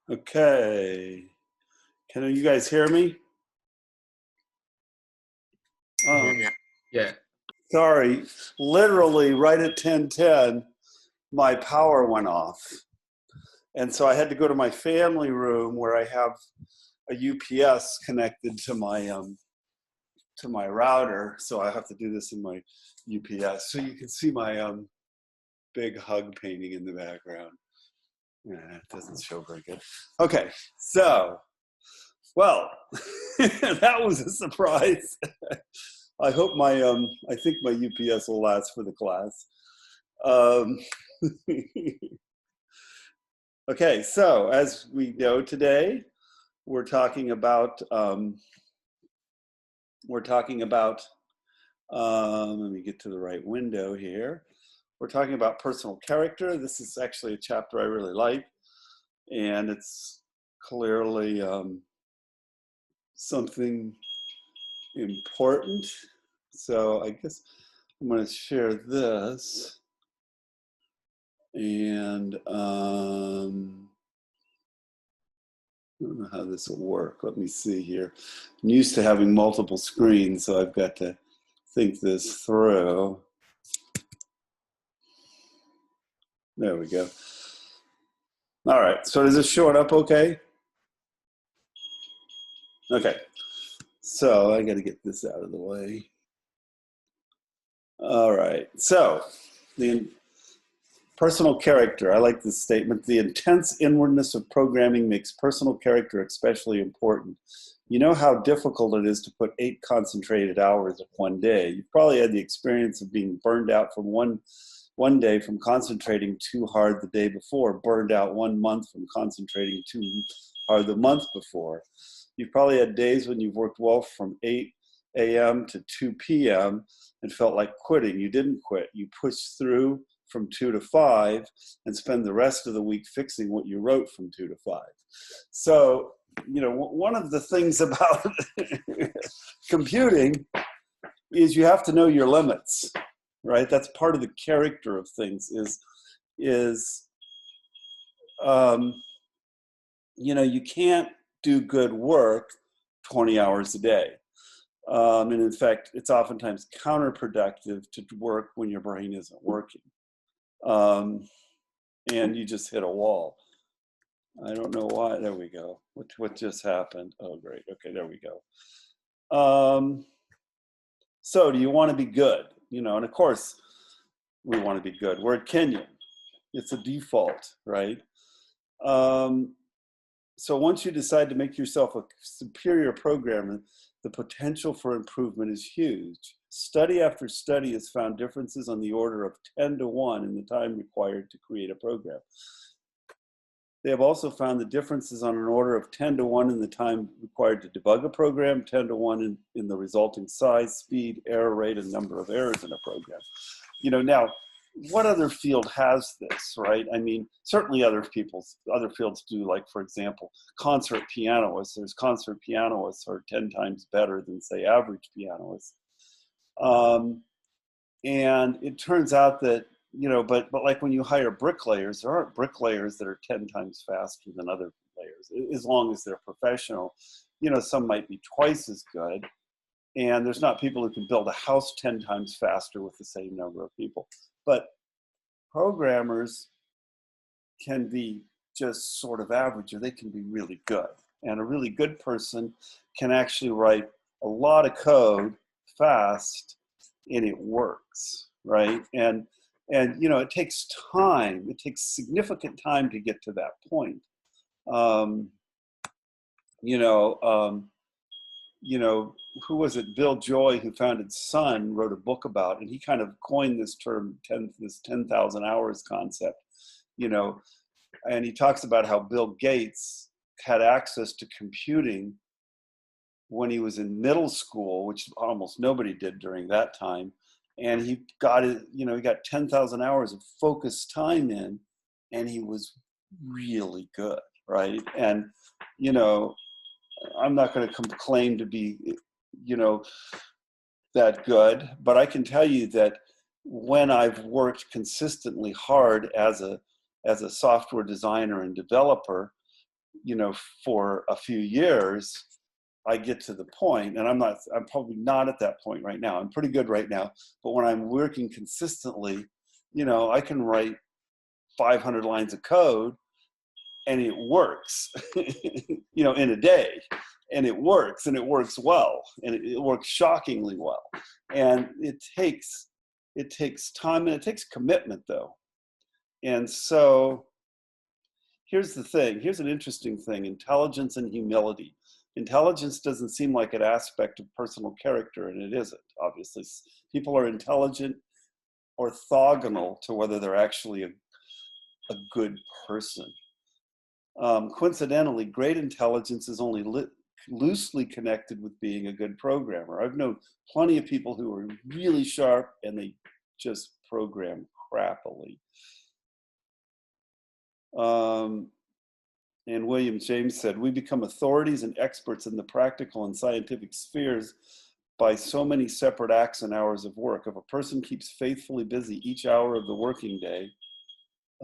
Okay. Can you guys hear me? Yeah. Sorry, literally right at 10:10, my power went off. And so I had to go to my family room where I have a UPS connected to my router. So I have to do this in my UPS. So you can see my big hug painting in the background. Yeah, it doesn't show very good. Okay, so, well, that was a surprise. I hope I think my UPS will last for the class. Okay, so as we know today, we're talking about, let me get to the right window here. We're talking about personal character. This is actually a chapter I really like, and it's clearly something important. So I guess I'm going to share this, and I don't know how this will work. Let me see here. I'm used to having multiple screens, so I've got to think this through. There we go. All right, so is this showing up okay? Okay, so I got to get this out of the way. All right, so the personal character. I like this statement. The intense inwardness of programming makes personal character especially important. You know how difficult it is to put 8 concentrated hours of one day. You've probably had the experience of being burned out from one day from concentrating too hard the day before, burned out 1 month from concentrating too hard the month before. You've probably had days when you've worked well from 8 a.m. to 2 p.m. and felt like quitting. You didn't quit. You pushed through from 2 to 5 and spend the rest of the week fixing what you wrote from 2 to 5. So, you know, one of the things about computing is you have to know your limits, right? That's part of the character of things you know, you can't do good work 20 hours a day. And in fact, it's oftentimes counterproductive to work when your brain isn't working. And you just hit a wall. I don't know why. There we go. What just happened? Oh, great. Okay, there we go. So do you want to be good? You know, and of course, we want to be good. We're at Kenyon. It's a default, right? So once you decide to make yourself a superior programmer, the potential for improvement is huge. Study after study has found differences on the order of 10 to 1 in the time required to create a program. They have also found the differences on an order of 10 to 1 in the time required to debug a program, 10 to 1 in the resulting size, speed, error rate, and number of errors in a program. You know, now, what other field has this, right? I mean, certainly other fields do, like, for example, concert pianists. There's concert pianists who are 10 times better than, say, average pianists. And it turns out that, you know, but like when you hire bricklayers, there aren't bricklayers that are 10 times faster than other layers, as long as they're professional. You know, some might be twice as good. And there's not people who can build a house 10 times faster with the same number of people. But programmers can be just sort of average, or they can be really good. And a really good person can actually write a lot of code fast, and it works, right? And you know, it takes time. It takes significant time to get to that point. You know, who was it? Bill Joy, who founded Sun, wrote a book about, and he kind of coined this term, this 10,000 hours concept, you know, and he talks about how Bill Gates had access to computing when he was in middle school, which almost nobody did during that time. And he got it, you know, he got 10,000 hours of focused time in, and he was really good, right? And, you know, I'm not going to claim to be, you know, that good, but I can tell you that when I've worked consistently hard as a software designer and developer, for a few years, I get to the point, and I'm probably not at that point right now. I'm pretty good right now, but when I'm working consistently, I can write 500 lines of code and it works, in a day, and it works well, and it works shockingly well. And it takes time, and it takes commitment though. And so here's the thing, here's an interesting thing: intelligence and humility. Intelligence doesn't seem like an aspect of personal character, and it isn't, obviously. People are intelligent orthogonal to whether they're actually a good person. Coincidentally, great intelligence is only loosely connected with being a good programmer. I've known plenty of people who are really sharp and they just program crappily. And William James said, we become authorities and experts in the practical and scientific spheres by so many separate acts and hours of work. If a person keeps faithfully busy each hour of the working day,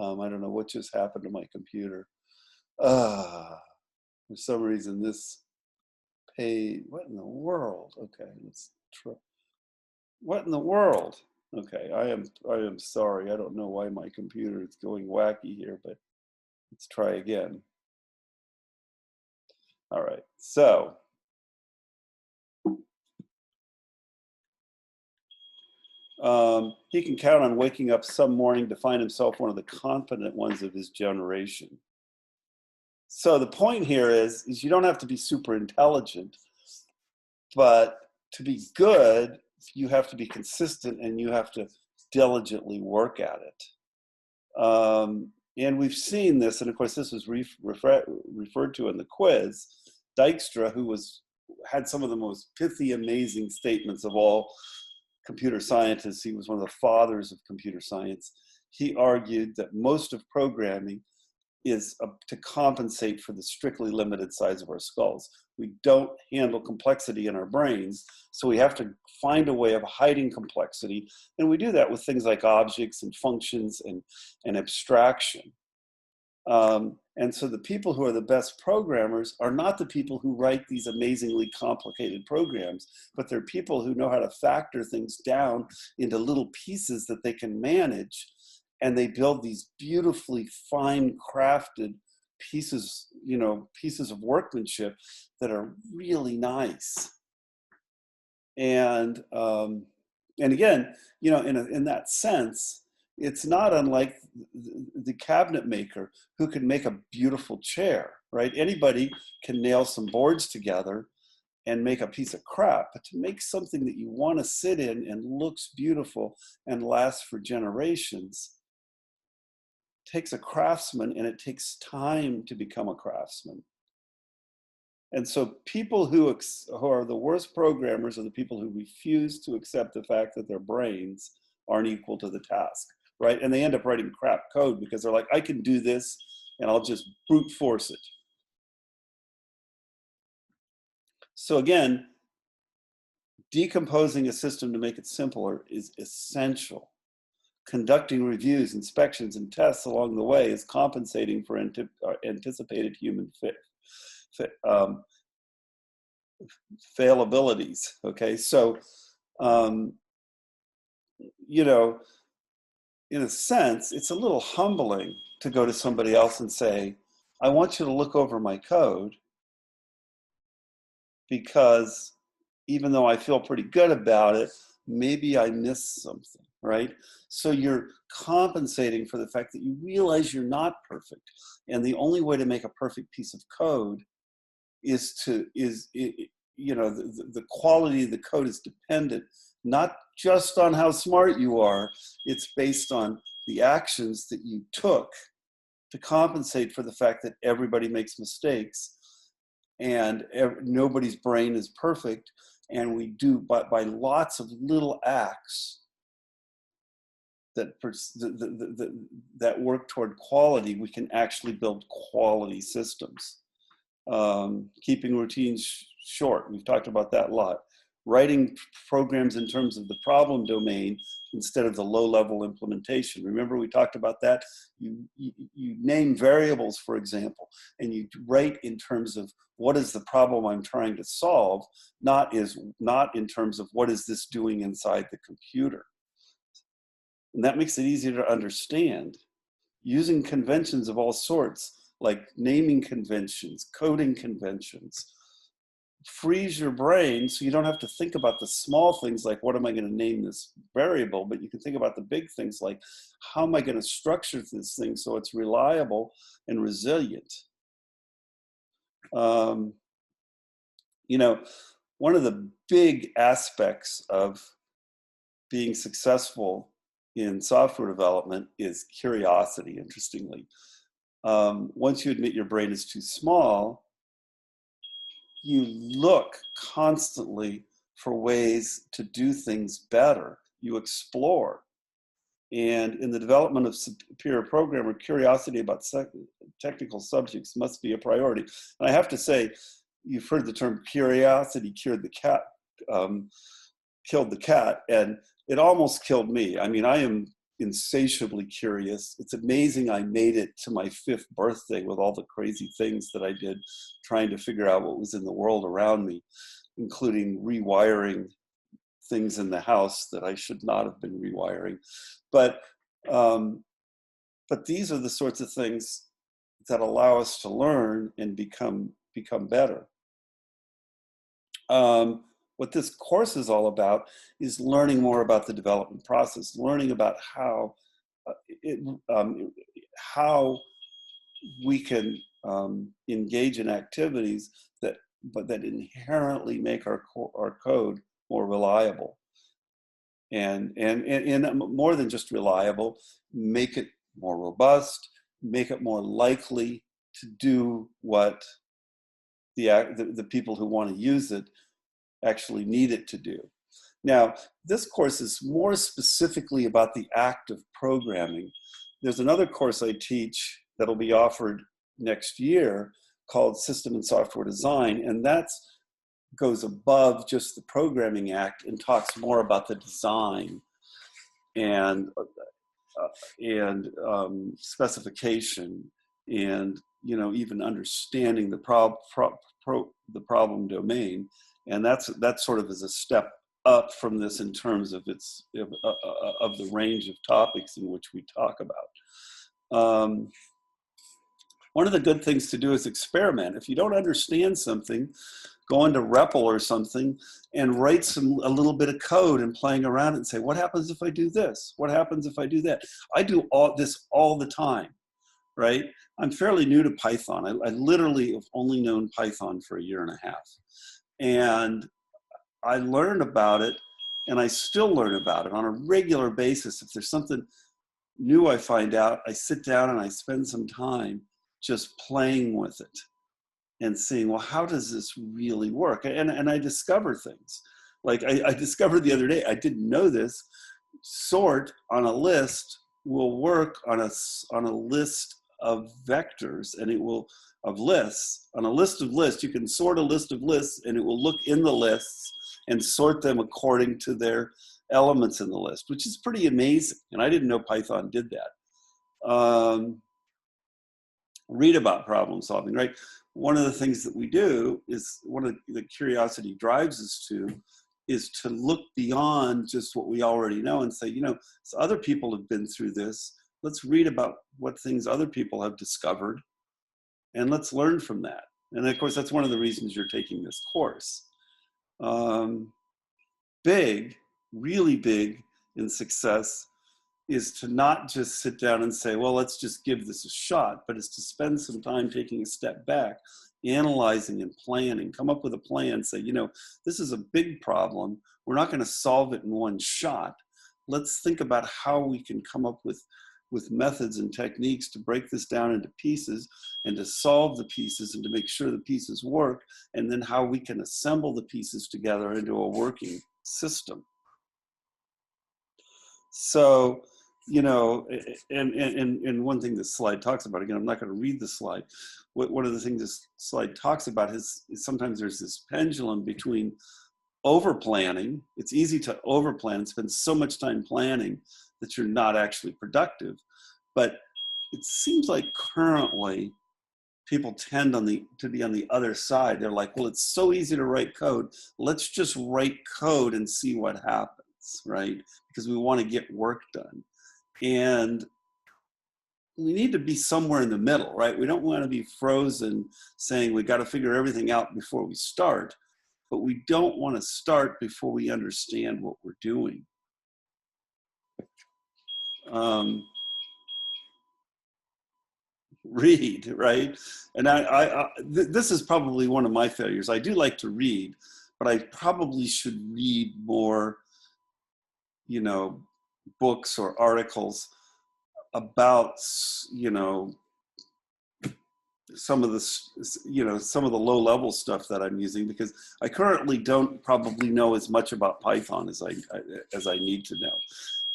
I don't know what just happened to my computer. For some reason, this page, what in the world? Okay, let's try. What in the world? Okay, I am sorry. I don't know why my computer is going wacky here, but let's try again. All right, so he can count on waking up some morning to find himself one of the confident ones of his generation. So the point here is you don't have to be super intelligent, but to be good, you have to be consistent and you have to diligently work at it. And we've seen this, and of course this was referred to in the quiz. Dijkstra, who had some of the most pithy, amazing statements of all computer scientists, he was one of the fathers of computer science. He argued that most of programming is to compensate for the strictly limited size of our skulls. We don't handle complexity in our brains, so we have to find a way of hiding complexity, and we do that with things like objects and functions and abstraction. And so the people who are the best programmers are not the people who write these amazingly complicated programs, but they're people who know how to factor things down into little pieces that they can manage, and they build these beautifully fine crafted pieces, pieces of workmanship that are really nice. And again, in that sense, it's not unlike the cabinet maker who can make a beautiful chair, right? Anybody can nail some boards together and make a piece of crap, but to make something that you want to sit in and looks beautiful and lasts for generations takes a craftsman, and it takes time to become a craftsman. And so people who are the worst programmers are the people who refuse to accept the fact that their brains aren't equal to the task, right? And they end up writing crap code because they're like, I can do this and I'll just brute force it. So again, decomposing a system to make it simpler is essential. Conducting reviews, inspections, and tests along the way is compensating for anticipated human failabilities. Okay, so in a sense, it's a little humbling to go to somebody else and say, I want you to look over my code, because even though I feel pretty good about it, maybe I missed something, right? So you're compensating for the fact that you realize you're not perfect. And the only way to make a perfect piece of code is the quality of the code is dependent not just on how smart you are, it's based on the actions that you took to compensate for the fact that everybody makes mistakes and nobody's brain is perfect. And we do, by lots of little acts that work toward quality, we can actually build quality systems. Keeping routines short, we've talked about that a lot. writing programs in terms of the problem domain instead of the low-level implementation. Remember we talked about that? You name variables, for example, and you write in terms of what is the problem I'm trying to solve, not in terms of what is this doing inside the computer. And that makes it easier to understand. Using conventions of all sorts, like naming conventions, coding conventions, frees your brain so you don't have to think about the small things like what am I going to name this variable, but you can think about the big things like how am I going to structure this thing so it's reliable and resilient. You know, one of the big aspects of being successful in software development is curiosity, interestingly. Once you admit your brain is too small, you look constantly for ways to do things better. You explore. And in the development of superior programmer, curiosity about technical subjects must be a priority. And I have to say, you've heard the term curiosity killed the cat, and it almost killed me. I mean, I am insatiably curious. It's amazing I made it to my 5th birthday with all the crazy things that I did, trying to figure out what was in the world around me, including rewiring things in the house that I should not have been rewiring. But these are the sorts of things that allow us to learn and become better. What this course is all about is learning more about the development process, learning about how we can engage in activities that inherently make our code more reliable, and more than just reliable, make it more robust, make it more likely to do what the people who want to use it actually need it to do. Now, this course is more specifically about the act of programming. There's another course I teach that'll be offered next year called System and Software Design, and that goes above just the programming act and talks more about the design and specification, and even understanding the problem domain. And that's sort of as a step up from this in terms of of the range of topics in which we talk about. One of the good things to do is experiment. If you don't understand something, go into REPL or something and write a little bit of code and playing around and say, what happens if I do this? What happens if I do that? I do this all the time, right? I'm fairly new to Python. I literally have only known Python for 1.5 years. And I learned about it, and I still learn about it on a regular basis. If there's something new I find out, I sit down and I spend some time just playing with it and seeing, well, how does this really work? And I discover things. Like I discovered the other day, I didn't know this, sort on a list will work on a list of vectors, and it will, of lists. On a list of lists, you can sort a list of lists, and it will look in the lists and sort them according to their elements in the list, which is pretty amazing. And I didn't know Python did that. Read about problem solving, right? One of the things that we do is, one of the curiosity drives us to, is to look beyond just what we already know and say, so other people have been through this. Let's read about what things other people have discovered, and let's learn from that. And of course, that's one of the reasons you're taking this course. Really big in success is to not just sit down and say, well, let's just give this a shot, but it's to spend some time taking a step back, analyzing and planning, come up with a plan, say, this is a big problem. We're not going to solve it in one shot. Let's think about how we can come up with methods and techniques to break this down into pieces and to solve the pieces and to make sure the pieces work, and then how we can assemble the pieces together into a working system. So, and one thing this slide talks about, again, I'm not going to read the slide. One of the things this slide talks about is sometimes there's this pendulum between over planning. It's easy to over plan, spend so much time planning that you're not actually productive. But it seems like currently people tend to be on the other side. They're like, well, it's so easy to write code. Let's just write code and see what happens, right? Because we want to get work done. And we need to be somewhere in the middle, right? We don't want to be frozen saying we got to figure everything out before we start, but we don't want to start before we understand what we're doing. Read, right? And this is probably one of my failures. I do like to read, but I probably should read more, books or articles about, some of the, some of the low level stuff that I'm using, because I currently don't probably know as much about Python as I need to know.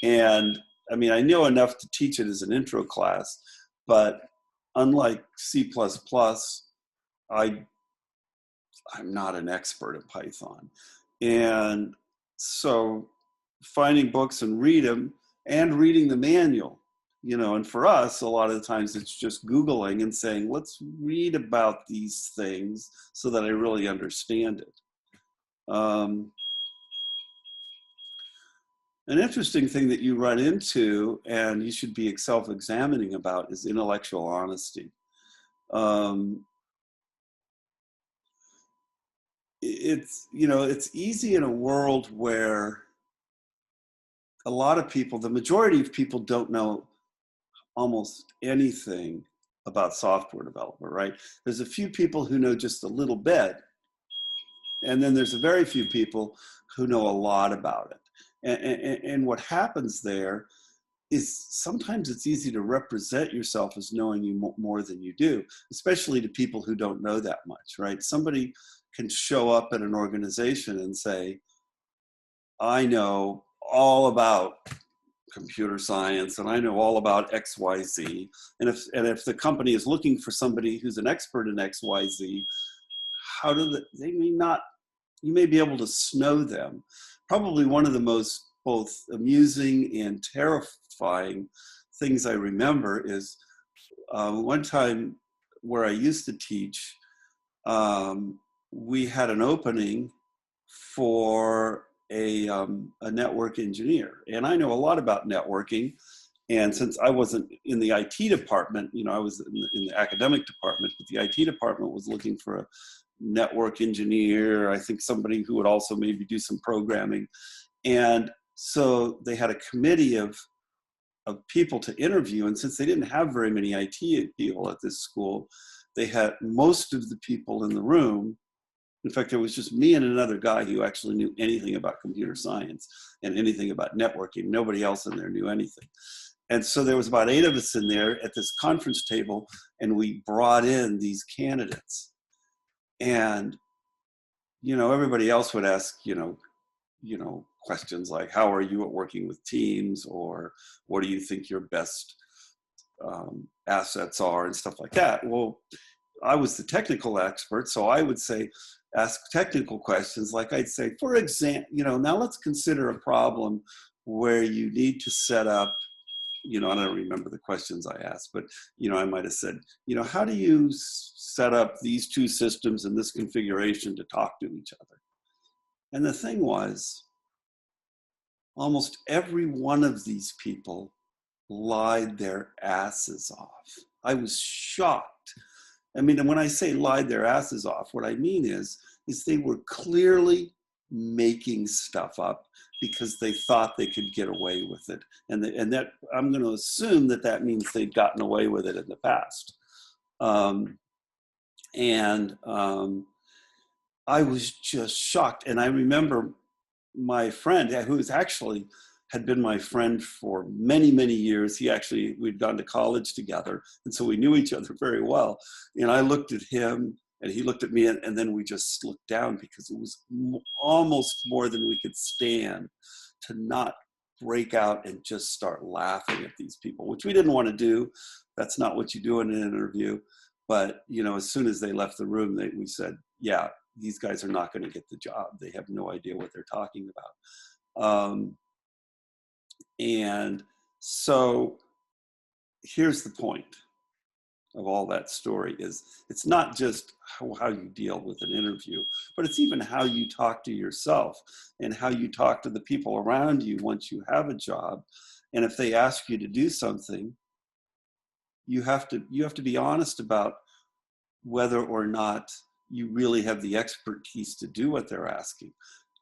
And I mean, I know enough to teach it as an intro class, but unlike C++, I'm not an expert at Python. And so finding books and read them and reading the manual, and for us, a lot of the times it's just Googling and saying, let's read about these things so that I really understand it. An interesting thing that you run into, and you should be self-examining about, is intellectual honesty. It's easy in a world where a lot of people, the majority of people, don't know almost anything about software development, right? There's a few people who know just a little bit, and then there's a very few people who know a lot about it. And what happens there is sometimes it's easy to represent yourself as knowing you more than you do, especially to people who don't know that much, right? Somebody can show up at an organization and say, I know all about computer science and I know all about XYZ. And if the company is looking for somebody who's an expert in XYZ, how do they may not, you may be able to snow them. Probably one of the most both amusing and terrifying things I remember is one time where I used to teach, we had an opening for a network engineer. And I know a lot about networking. And since I wasn't in the IT department, I was in the academic department, but the IT department was looking for a network engineer, I think somebody who would also maybe do some programming. And so they had a committee of people to interview. And since they didn't have very many IT people at this school, they had most of the people in the room. In fact, there was just me and another guy who actually knew anything about computer science and anything about networking. Nobody else in there knew anything. And so there was about 8 of us in there at this conference table, and we brought in these candidates. And, everybody else would ask, questions like, how are you at working with teams? Or what do you think your best assets are and stuff like that? Well, I was the technical expert, so I would say, ask technical questions. Like I'd say, for example, now let's consider a problem where you need to set up, I don't remember the questions I asked, but, I might have said, how do you set up these two systems in this configuration to talk to each other? And the thing was, almost every one of these people lied their asses off. I was shocked. I mean, and when I say lied their asses off, what I mean is they were clearly making stuff up because they thought they could get away with it. And that I'm going to assume that means they'd gotten away with it in the past. I was just shocked. And I remember my friend, who's actually had been my friend for many, many years. We'd gone to college together. And so we knew each other very well. And I looked at him and he looked at me, and then we just looked down because it was almost more than we could stand to not break out and just start laughing at these people, which we didn't want to do. That's not what you do in an interview. But, as soon as they left the room, we said, yeah, these guys are not going to get the job. They have no idea what they're talking about. And so here's the point of all that story is it's not just how you deal with an interview, but it's even how you talk to yourself and how you talk to the people around you once you have a job. And if they ask you to do something, you have to be honest about whether or not you really have the expertise to do what they're asking.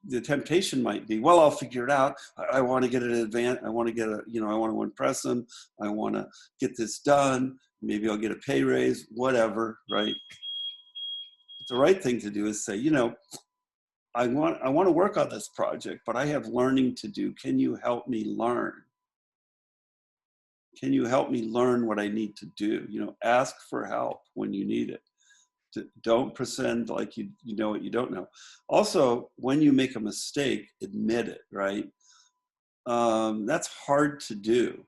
The temptation might be, well, I'll figure it out. I want to get an advance. I want to get I want to impress them. I want to get this done. Maybe I'll get a pay raise, whatever, right? But the right thing to do is say, I want to work on this project, but I have learning to do. Can you help me learn? Can you help me learn what I need to do? Ask for help when you need it. Don't pretend like you know what you don't know. Also, when you make a mistake, admit it, right? That's hard to do,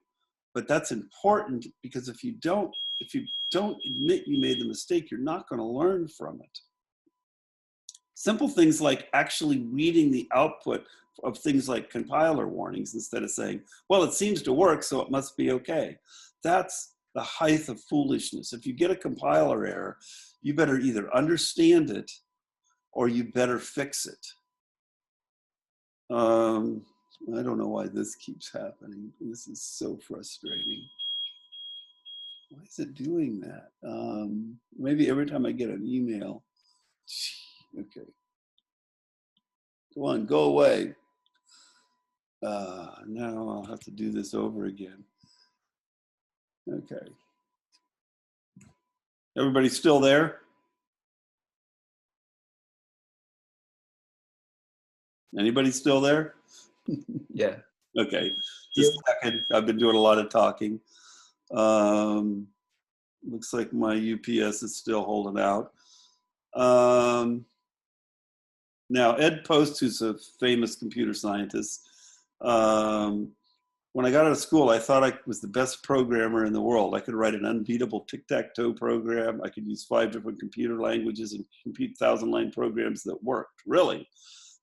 but that's important because if you don't admit you made the mistake, you're not going to learn from it. Simple things like actually reading the output of things like compiler warnings instead of saying, well, it seems to work, so it must be okay. That's the height of foolishness. If you get a compiler error, you better either understand it or you better fix it. I don't know why this keeps happening. This is so frustrating. Why is it doing that? Maybe every time I get an email. Okay. Go on, go away. Now I'll have to do this over again. Okay. Everybody still there? Anybody still there? Yeah. Okay. Just a second. I've been doing a lot of talking. Looks like my UPS is still holding out. Now, Ed Post, who's a famous computer scientist, when I got out of school, I thought I was the best programmer in the world. I could write an unbeatable tic-tac-toe program. I could use 5 different computer languages and compute 1,000-line programs that worked, really.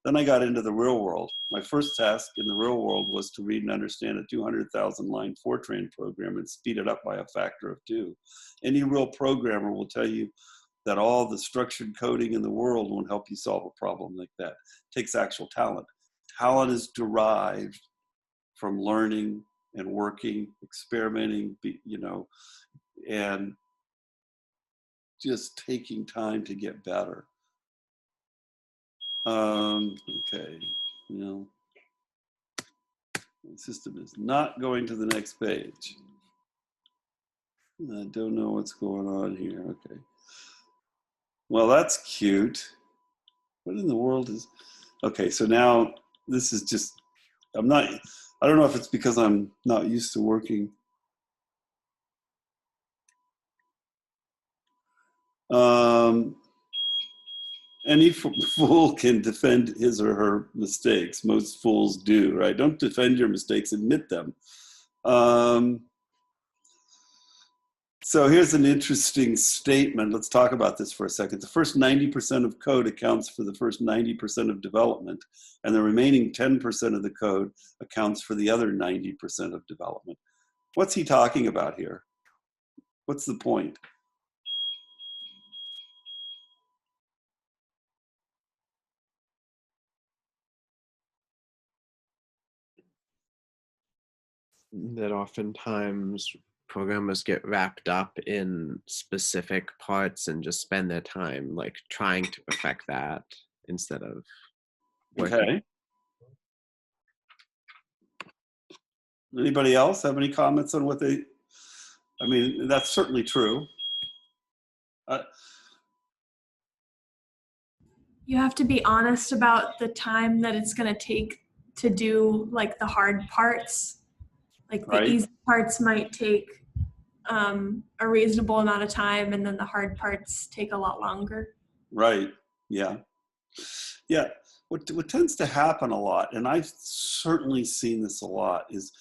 Then I got into the real world. My first task in the real world was to read and understand a 200,000-line Fortran program and speed it up by a factor of 2. Any real programmer will tell you that all the structured coding in the world won't help you solve a problem like that. It takes actual talent. Talent is derived from learning and working, experimenting, and just taking time to get better. Okay, my system is not going to the next page. I don't know what's going on here. Okay. Well, that's cute. What in the world is, okay, so now this is just, I don't know if it's because I'm not used to working. Any fool can defend his or her mistakes. Most fools do, right? Don't defend your mistakes, admit them. So here's an interesting statement. Let's talk about this for a second. The first 90% of code accounts for the first 90% of development, and the remaining 10% of the code accounts for the other 90% of development. What's he talking about here? What's the point? That oftentimes programmers get wrapped up in specific parts and just spend their time like trying to perfect that instead of working. Okay. Anybody else have any comments on what they, I mean, that's certainly true. You have to be honest about the time that it's going to take to do like the hard parts. Like the easy parts might take a reasonable amount of time, and then the hard parts take a lot longer. Right. Yeah. Yeah. What tends to happen a lot, and I've certainly seen this a lot, is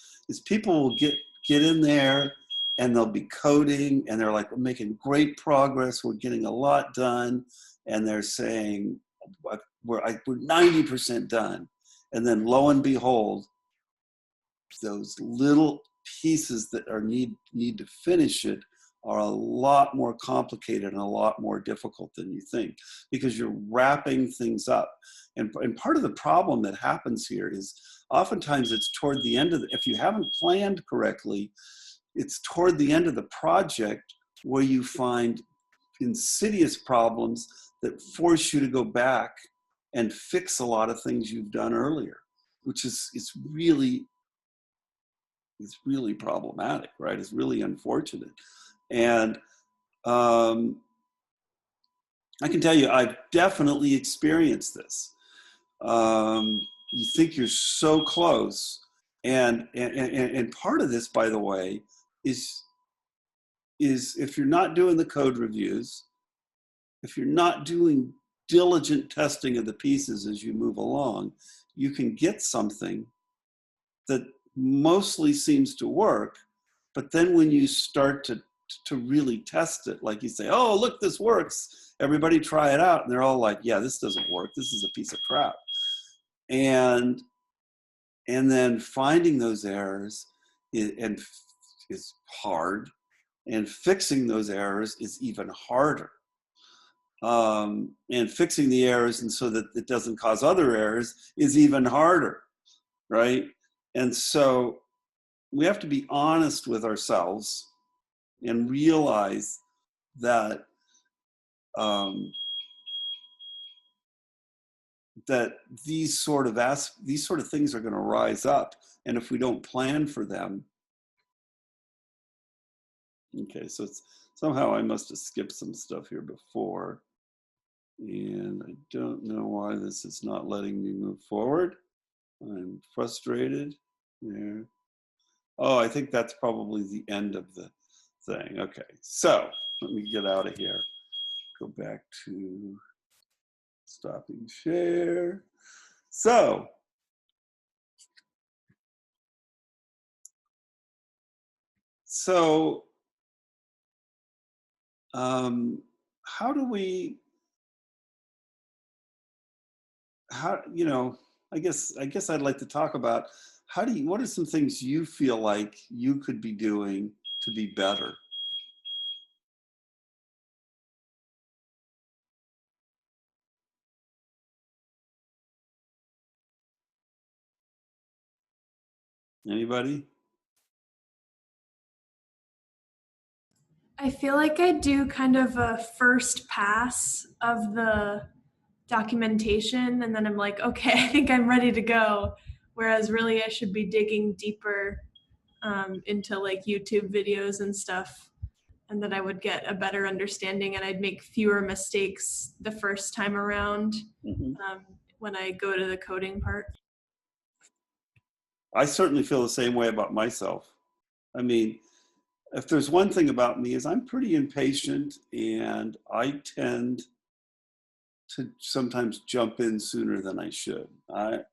people will get in there and they'll be coding and they're like, we're making great progress, we're getting a lot done, and they're saying, we're 90% done. And then lo and behold, those little pieces that need to finish it are a lot more complicated and a lot more difficult than you think, because you're wrapping things up. And part of the problem that happens here is oftentimes it's toward the end of if you haven't planned correctly, it's toward the end of the project where you find insidious problems that force you to go back and fix a lot of things you've done earlier, which is it's really problematic, right? It's really unfortunate. And I can tell you, I've definitely experienced this. You think you're so close, and part of this, by the way, is if you're not doing the code reviews, if you're not doing diligent testing of the pieces as you move along, you can get something that mostly seems to work, but then when you start to really test it, like you say, oh, look, this works, everybody try it out, and they're all like, yeah, this doesn't work, this is a piece of crap. And then finding those errors is hard, and fixing those errors is even harder. And fixing the errors and so that it doesn't cause other errors is even harder, right? And so we have to be honest with ourselves and realize that that these sort of things are going to rise up, and if we don't plan for them, okay. So somehow I must have skipped some stuff here before, and I don't know why this is not letting me move forward. I'm frustrated. Yeah. Oh, I think that's probably the end of the thing. Okay, so let me get out of here. Go back to stopping share. So, how do we, I guess I'd like to talk about what are some things you feel like you could be doing to be better? Anybody? I feel like I do kind of a first pass of the documentation, and then I'm like, okay, I think I'm ready to go. Whereas really I should be digging deeper into like YouTube videos and stuff, and that I would get a better understanding and I'd make fewer mistakes the first time around when I go to the coding part. I certainly feel the same way about myself. I mean, if there's one thing about me is I'm pretty impatient, and I tend to sometimes jump in sooner than I should. And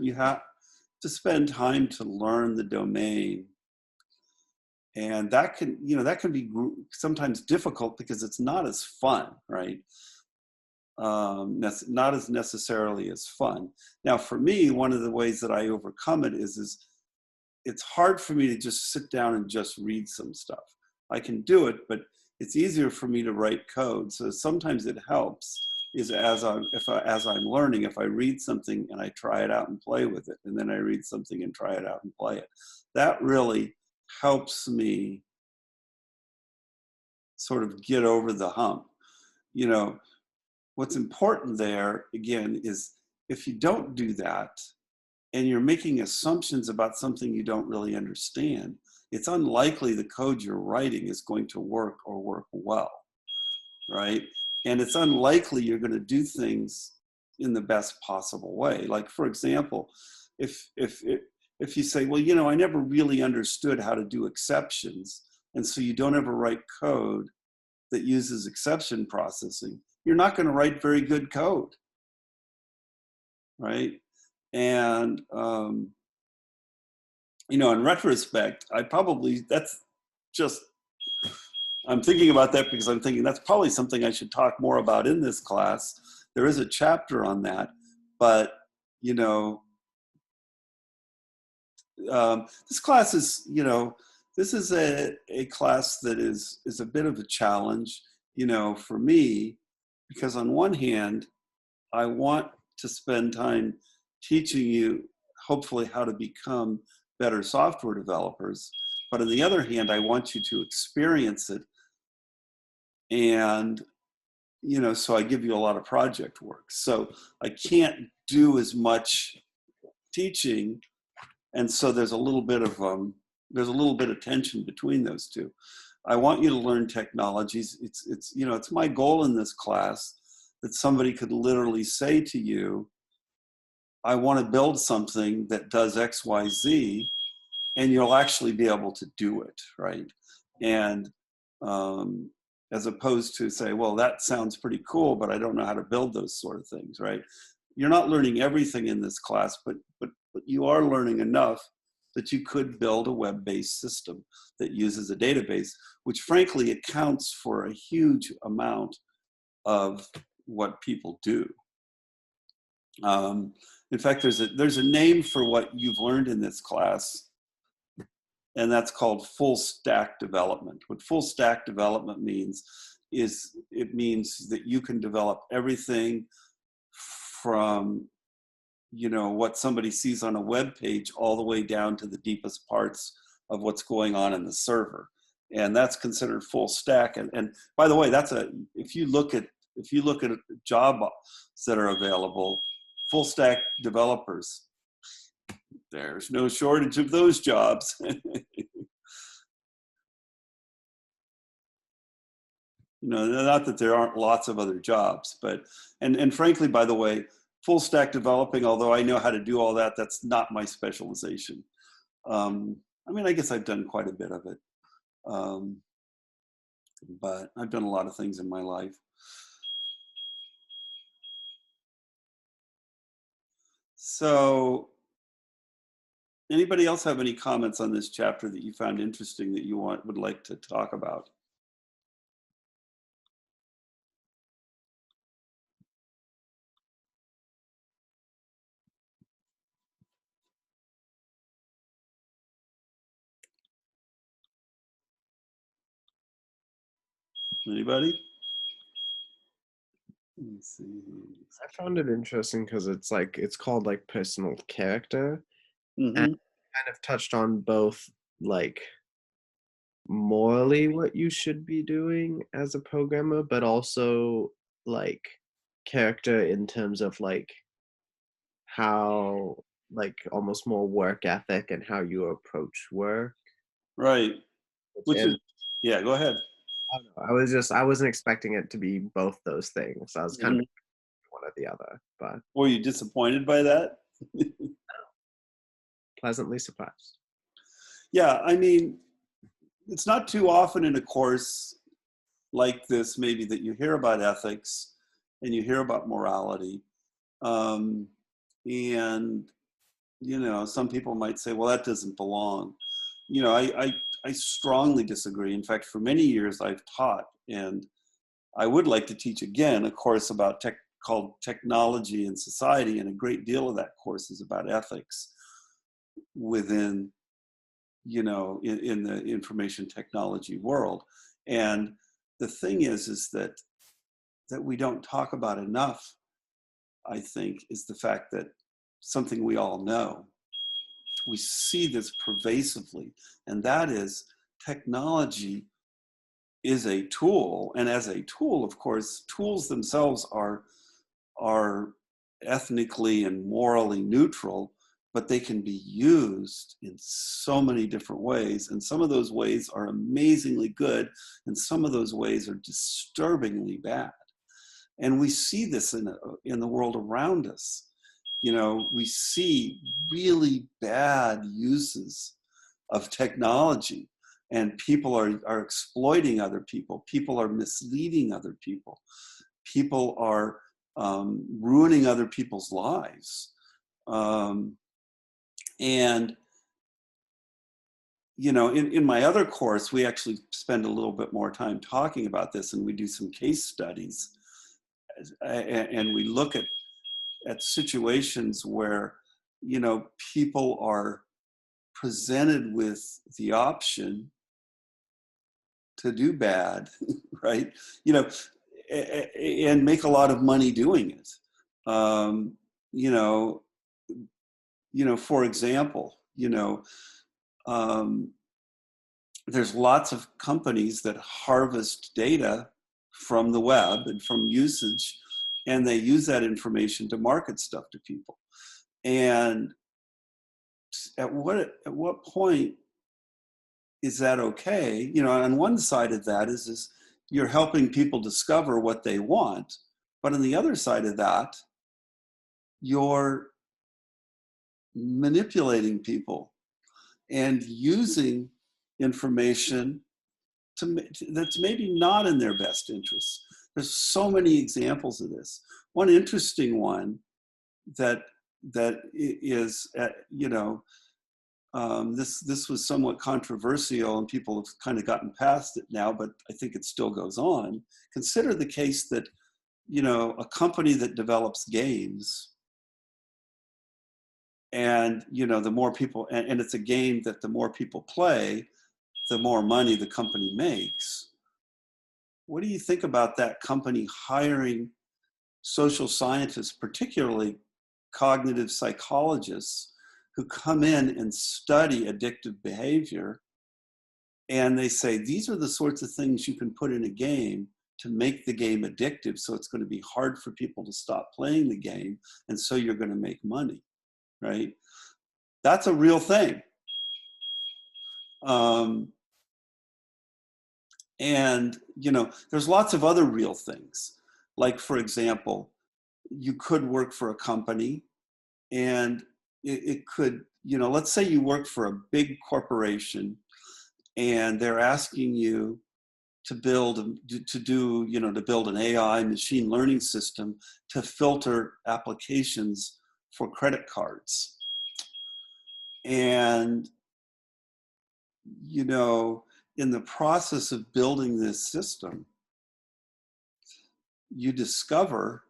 you have to spend time to learn the domain, and that can be sometimes difficult because it's not as fun, right? Not as necessarily as fun. Now, for me, one of the ways that I overcome it is it's hard for me to just sit down and just read some stuff. I can do it, but it's easier for me to write code. So sometimes it helps is as I'm learning, if I read something and I try it out and play with it, and then I read something and try it out and play it. That really helps me sort of get over the hump. What's important there, again, is if you don't do that, and you're making assumptions about something you don't really understand, it's unlikely the code you're writing is going to work or work well, right? And it's unlikely you're going to do things in the best possible way. Like, for example, if you say, well, I never really understood how to do exceptions, and so you don't ever write code that uses exception processing, you're not going to write very good code, right? And, in retrospect, that's just, I'm thinking about that because I'm thinking that's probably something I should talk more about in this class. There is a chapter on that, but you know, this class is, you know, this is a class that is a bit of a challenge, you know, for me, because on one hand, I want to spend time teaching you, hopefully, how to become better software developers. But on the other hand, I want you to experience it. And, you know, so I give you a lot of project work. So I can't do as much teaching. And so there's a little bit of tension between those two. I want you to learn technologies. It's you know, it's my goal in this class that somebody could literally say to you, I want to build something that does X, Y, Z, and you'll actually be able to do it, right? And as opposed to say, well, that sounds pretty cool, but I don't know how to build those sort of things, right? You're not learning everything in this class, but you are learning enough that you could build a web-based system that uses a database, which frankly accounts for a huge amount of what people do. In fact, there's a name for what you've learned in this class, and that's called full stack development. What full stack development means is it means that you can develop everything from, you know, what somebody sees on a web page all the way down to the deepest parts of what's going on in the server. And that's considered full stack. And by the way, if you look at jobs that are available, full stack developers, there's no shortage of those jobs. You know, not that there aren't lots of other jobs, but, and frankly, by the way, full stack developing, although I know how to do all that, that's not my specialization. I mean, I guess I've done quite a bit of it. But I've done a lot of things in my life. So anybody else have any comments on this chapter that you found interesting that you would like to talk about? Anybody? Let me see. I found it interesting because it's called like personal character, Mm-hmm. and kind of touched on both like morally what you should be doing as a programmer, but also like character in terms of like how like almost more work ethic and how you approach work. Right. Which And is, yeah, go ahead. I don't know, I wasn't expecting it to be both those things. I was kind of one or the other, but Were you disappointed by that? pleasantly surprised. Yeah, I mean, it's not too often in a course like this, maybe, that you hear about ethics and you hear about morality. And, you know, some people might say, well, that doesn't belong. You know, I strongly disagree. In fact, for many years I've taught, and I would like to teach again a course about called Technology and Society, and a great deal of that course is about ethics within, you know, in the information technology world. And the thing is that we don't talk about enough, I think, is the fact that something we all know. We see this pervasively, and that is technology is a tool, and as a tool, of course, tools themselves are ethnically and morally neutral, but they can be used in so many different ways, and some of those ways are amazingly good, and some of those ways are disturbingly bad. And we see this in the world around us. You know, we see really bad uses of technology, and people are exploiting other people. People are misleading other people. People are ruining other people's lives. And you know, in my other course, we actually spend a little bit more time talking about this, and we do some case studies, and we look at situations where, you know, people are presented with the option to do bad, right? You know, and make a lot of money doing it. You know, for example, you know, there's lots of companies that harvest data from the web and from usage, and they use that information to market stuff to people. And at what point is that okay? You know, on one side of that is you're helping people discover what they want, but on the other side of that, you're manipulating people and using information that's maybe not in their best interest. There's so many examples of this. One interesting one that is, you know, this was somewhat controversial and people have kind of gotten past it now, but I think it still goes on. Consider the case that, you know, a company that develops games, and, you know, the more people, and it's a game that the more people play, the more money the company makes. What do you think about that company hiring social scientists, particularly cognitive psychologists, who come in and study addictive behavior, and they say, these are the sorts of things you can put in a game to make the game addictive, so it's going to be hard for people to stop playing the game, and so you're going to make money, right? That's a real thing. And, you know, there's lots of other real things. Like, for example, you could work for a company, and it could, you know, let's say you work for a big corporation and they're asking you to build an AI machine learning system to filter applications for credit cards. And, you know, in the process of building this system, you discover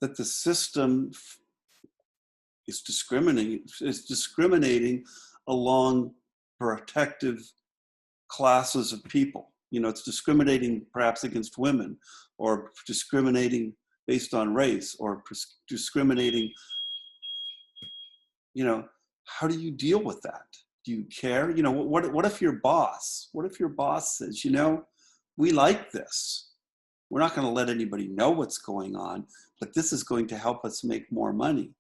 that the system is discriminating along protective classes of people. You know, it's discriminating perhaps against women, or discriminating based on race, or discriminating, you know, how do you deal with that? Do you care? You know, what if your boss says, you know, we like this. We're not going to let anybody know what's going on, but this is going to help us make more money,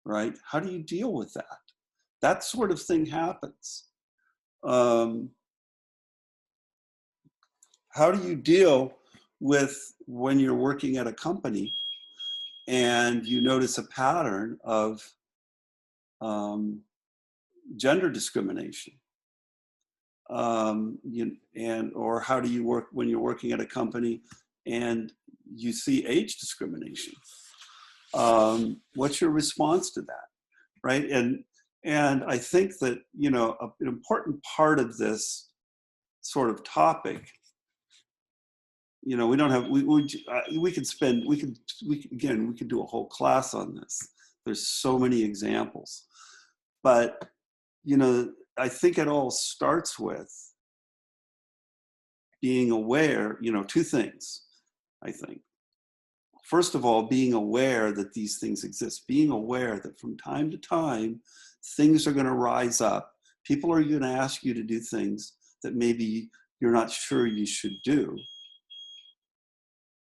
right? How do you deal with that? That sort of thing happens. How do you deal with when you're working at a company and you notice a pattern of gender discrimination? Or how do you work when you're working at a company and you see age discrimination? What's your response to that, right? And I think that, you know, an important part of this sort of topic, you know, we could do a whole class on this. There's so many examples, but, you know, I think it all starts with being aware, you know, two things, I think. First of all, being aware that these things exist, being aware that from time to time, things are going to rise up. People are going to ask you to do things that maybe you're not sure you should do,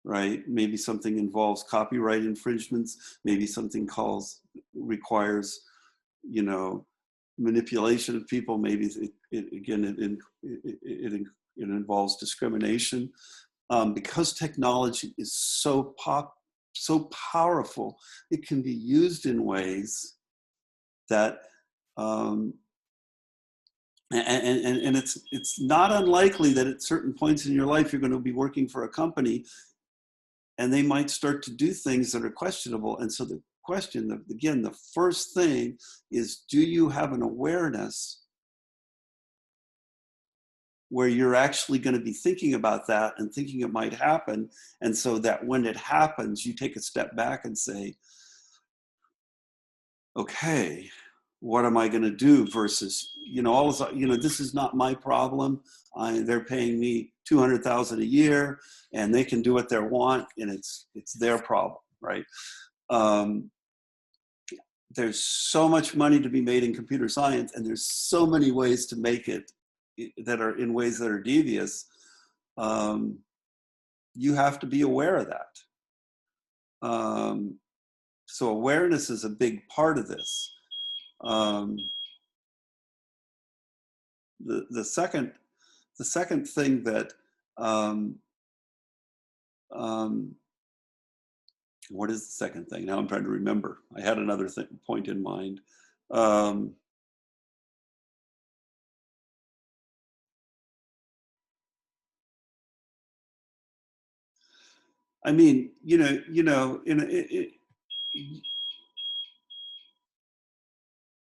right? Maybe something involves copyright infringements, maybe something requires, you know, manipulation of people, maybe it involves discrimination. Because technology is so powerful, it can be used in ways that, and it's not unlikely that at certain points in your life you're going to be working for a company, and they might start to do things that are questionable. And so the question, again, the first thing is, do you have an awareness where you're actually going to be thinking about that and thinking it might happen. And so that when it happens, you take a step back and say, okay, what am I going to do versus, this is not my problem. They're paying me $200,000 a year and they can do what they want and it's their problem, right? There's so much money to be made in computer science and there's so many ways to make it that are in ways that are devious. You have to be aware of that. So awareness is a big part of this. The second thing that what is the second thing? Now I'm trying to remember. I had another point in mind. I mean,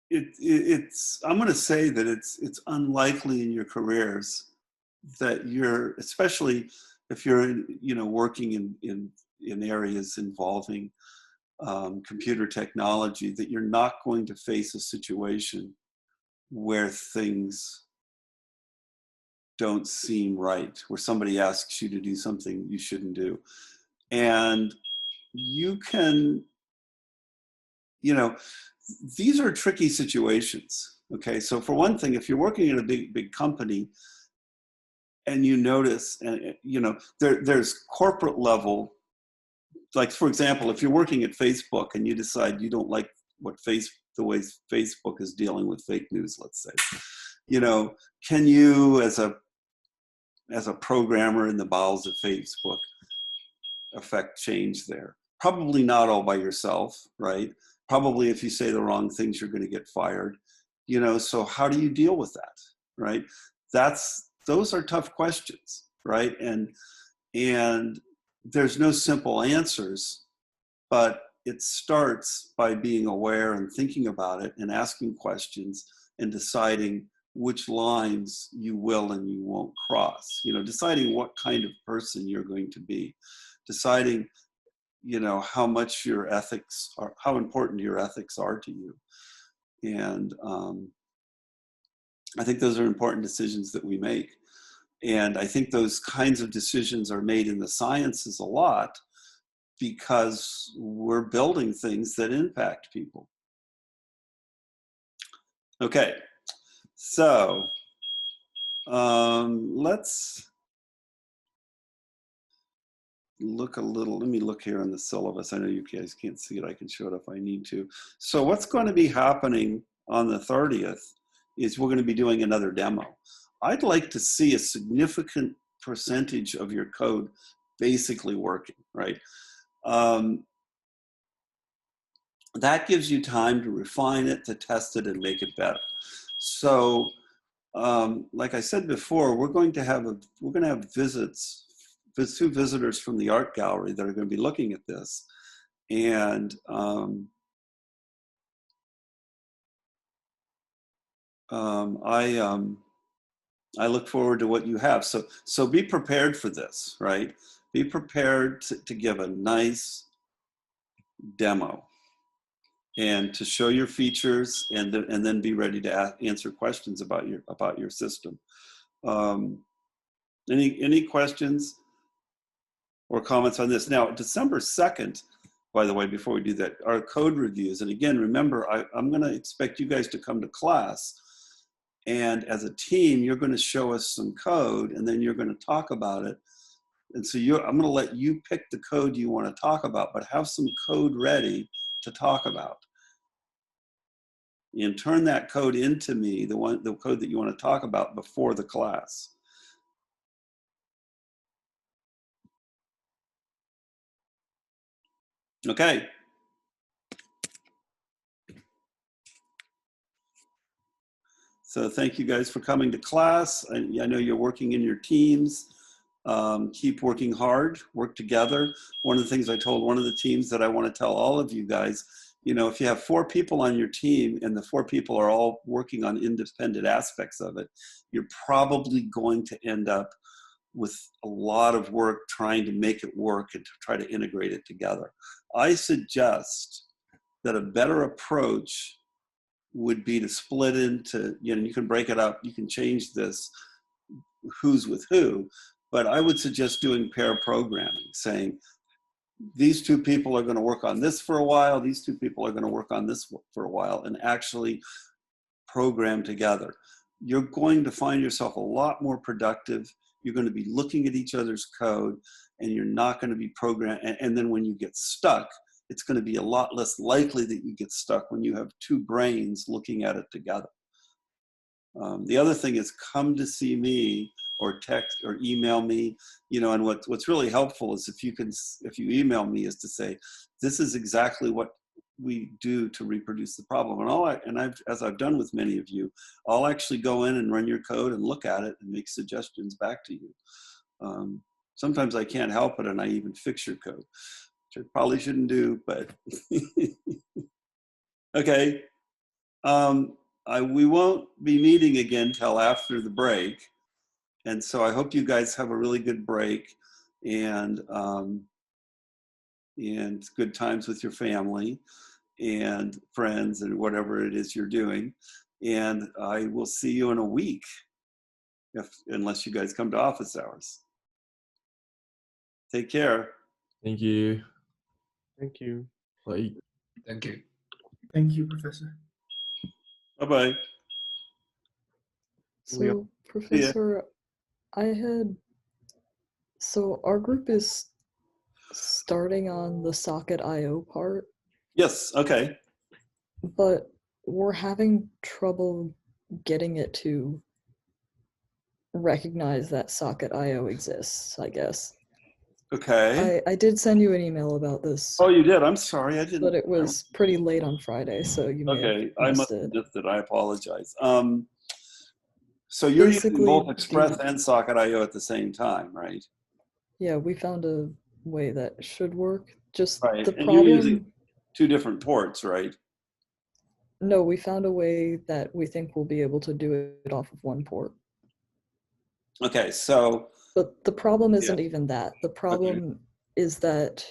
it's I'm going to say that it's unlikely in your careers that you're, especially if you're working in areas involving computer technology, that you're not going to face a situation where things don't seem right, where somebody asks you to do something you shouldn't do. And you can, these are tricky situations. Okay, so for one thing, if you're working in a big company and you notice, there's corporate level, like for example, if you're working at Facebook and you decide you don't like the way Facebook is dealing with fake news, let's say, can you, as a programmer in the bowels of Facebook, affect change there? Probably not all by yourself, right? Probably if you say the wrong things, you're going to get fired. So how do you deal with that, right? Those are tough questions, right? And there's no simple answers, but it starts by being aware and thinking about it and asking questions and deciding which lines you will and you won't cross, deciding what kind of person you're going to be, deciding, how much your ethics are, how important your ethics are to you. And I think those are important decisions that we make. And I think those kinds of decisions are made in the sciences a lot because we're building things that impact people. Okay, so let's look a little, let me look here on the syllabus. I know you guys can't see it. I can show it if I need to. So what's going to be happening on the 30th is we're going to be doing another demo. I'd like to see a significant percentage of your code basically working, right? That gives you time to refine it, to test it, and make it better. So, like I said before, we're going to have visits. There's 2 visitors from the art gallery that are going to be looking at this, and I look forward to what you have. So be prepared for this, right? Be prepared to give a nice demo and to show your features, and then be ready to answer questions about your system. Any questions or comments on this? Now, December 2nd, by the way, before we do that, our code reviews. And again, remember, I'm going to expect you guys to come to class. And as a team, you're going to show us some code, and then you're going to talk about it. And so I'm going to let you pick the code you want to talk about, but have some code ready to talk about. And turn that code into me, the code that you want to talk about before the class. Okay. So thank you guys for coming to class. I know you're working in your teams. Keep working hard, work together. One of the things I told one of the teams that I want to tell all of you guys if you have 4 people on your team and the 4 people are all working on independent aspects of it, you're probably going to end up with a lot of work trying to make it work and to try to integrate it together. I suggest that a better approach would be to split into, you can break it up, you can change this, who's with who, but I would suggest doing pair programming, saying, these 2 people are going to work on this for a while, these 2 people are going to work on this for a while, and actually program together. You're going to find yourself a lot more productive. You're going to be looking at each other's code, and you're not going to be programming. And then when you get stuck, it's going to be a lot less likely that you get stuck when you have 2 brains looking at it together. The other thing is, come to see me or text or email me, and what's really helpful is if you email me, is to say, this is exactly what we do to reproduce the problem. As I've done with many of you, I'll actually go in and run your code and look at it and make suggestions back to you. Sometimes I can't help it and I even fix your code, which I probably shouldn't do, but okay. We won't be meeting again till after the break. And so I hope you guys have a really good break and good times with your family and friends and whatever it is you're doing. And I will see you in a week, unless you guys come to office hours. Take care. Thank you. Thank you. Bye. Thank you. Thank you, Professor. Bye-bye. So, Professor, so our group is starting on the socket IO part. Yes, okay. But we're having trouble getting it to recognize that socket IO exists, I guess. Okay. I did send you an email about this. Oh, you did? I'm sorry, I didn't. But it was pretty late on Friday, so you may have I missed must it. have missed it. I apologize. So you're using both Express and Socket IO at the same time, right? Yeah, we found a way that should work. Just right. the And problem. you're using 2 different ports, right? No, we found a way that we think we'll be able to do it off of 1 port. Okay, so. But the problem isn't even that. The problem is that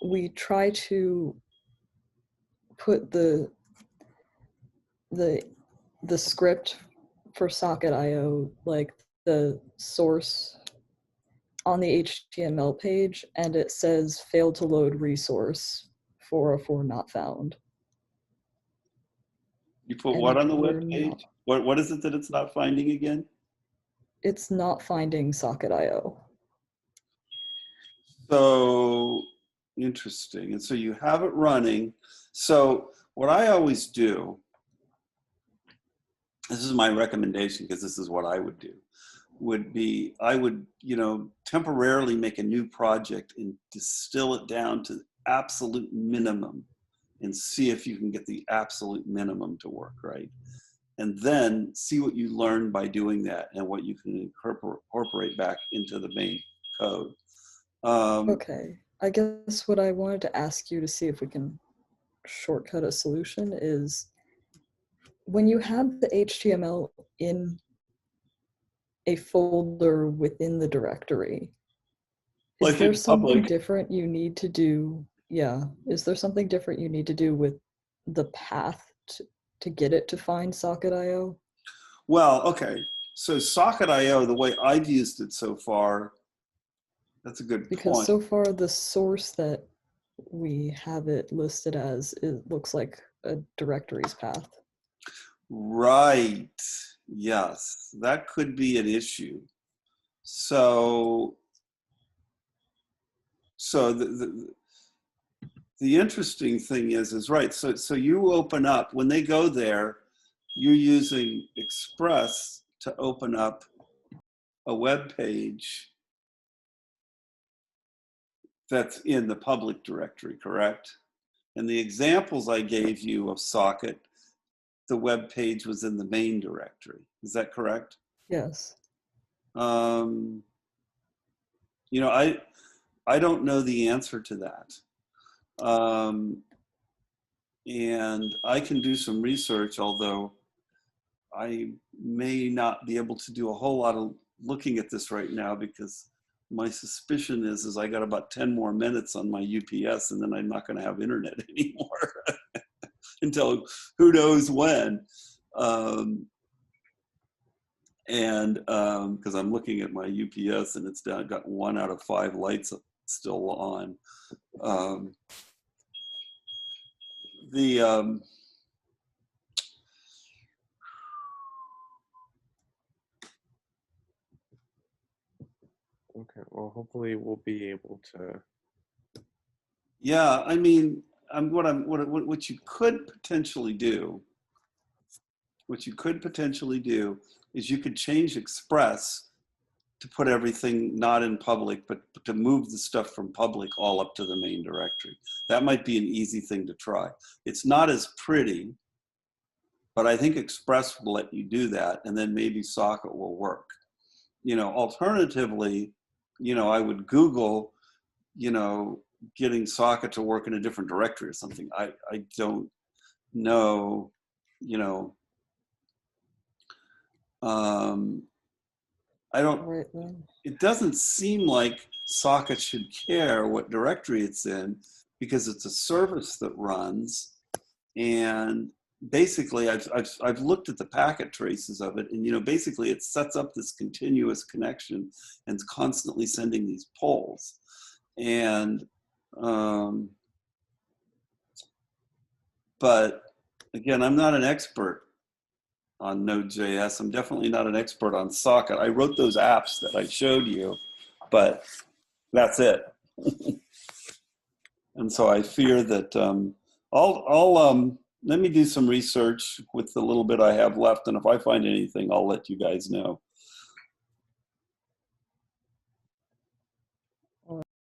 we try to put the script for Socket IO, like the source, on the HTML page, and it says failed to load resource 404 not found. You put what on the web page? What is it that it's not finding again? It's not finding Socket IO. So interesting. And so you have it running. So what I always do, this is my recommendation because this is what I would do, would be I would, temporarily make a new project and distill it down to absolute minimum and see if you can get the absolute minimum to work, right? And then see what you learn by doing that and what you can incorporate back into the main code. Okay, I guess what I wanted to ask you to see if we can shortcut a solution is when you have the HTML in a folder within the directory, is there something different you need to do? Yeah, is there something different you need to do with the path to get it to find Socket IO? Well, okay. So Socket IO, the way I've used it so far, that's a good point. Because so far the source that we have it listed as, it looks like a directories path. Right. Yes, that could be an issue. So the interesting thing is right. So you open up, when they go there, you're using Express to open up a web page that's in the public directory, correct? And the examples I gave you of Socket, the web page was in the main directory. Is that correct? Yes. I don't know the answer to that. And I can do some research, although I may not be able to do a whole lot of looking at this right now, because my suspicion is I got about 10 more minutes on my UPS, and then I'm not going to have internet anymore until who knows when. Because I'm looking at my UPS and it's down, got 1 out of 5 lights still on. Okay, well, hopefully we'll be able to. Yeah, I mean, what you could potentially do, is you could change Express to put everything not in public, but to move the stuff from public all up to the main directory. That might be an easy thing to try. It's not as pretty, but I think Express will let you do that, and then maybe Socket will work. You know, alternatively, you know, I would Google, you know, getting Socket to work in a different directory or something. I don't know, you know. I don't, Right then. it doesn't seem like Socket should care what directory it's in, because it's a service that runs, and basically I've looked at the packet traces of it, and you know, basically it sets up this continuous connection and it's constantly sending these polls. And but again, I'm not an expert on Node.js. I'm definitely not an expert on Socket. I wrote those apps that I showed you, but that's it. And so I fear that let me do some research with the little bit I have left, and if I find anything, I'll let you guys know.